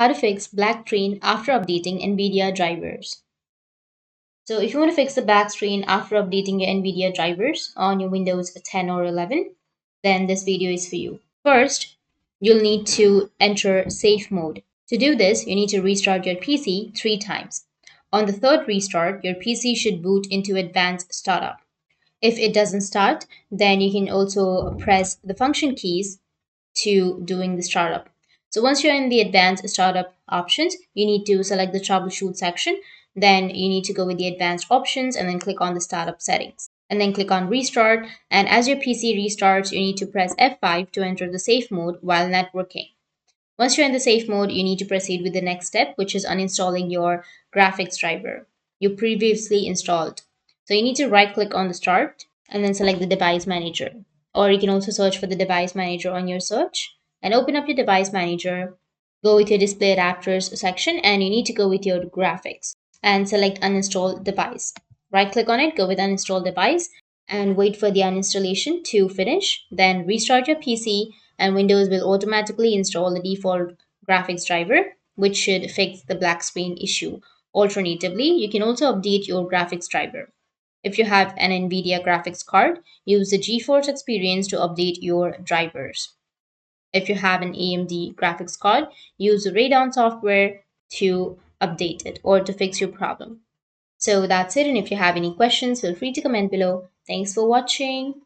how to fix black screen after updating Nvidia drivers. So if you want to fix the black screen after updating your Nvidia drivers on your Windows 10 or 11, then this video is for you. First, you'll need to enter safe mode. To do this, you need to restart your PC 3 times. On the third restart, your PC should boot into advanced startup. If it doesn't start, then you can also press the function keys to doing the startup. So once you're in the advanced startup options, you need to select the troubleshoot section. Then you need to go with the advanced options and then click on the startup settings. And then click on restart. And as your PC restarts, you need to press F5 to enter the safe mode while networking. Once you're in the safe mode, you need to proceed with the next step, which is uninstalling your graphics driver you previously installed. So you need to right click on the start and then select the device manager. Or you can also search for the device manager on your search and open up your device manager. Go with your display adapters section and you need to go with your graphics and select uninstall device. Right click on it, go with uninstall device and wait for the uninstallation to finish. Then restart your PC and Windows will automatically install the default graphics driver, which should fix the black screen issue. Alternatively, you can also update your graphics driver. If you have an Nvidia graphics card, use the GeForce experience to update your drivers. If you have an AMD graphics card, use the Radeon software to update it or to fix your problem. So that's it. And if you have any questions, feel free to comment below. Thanks for watching.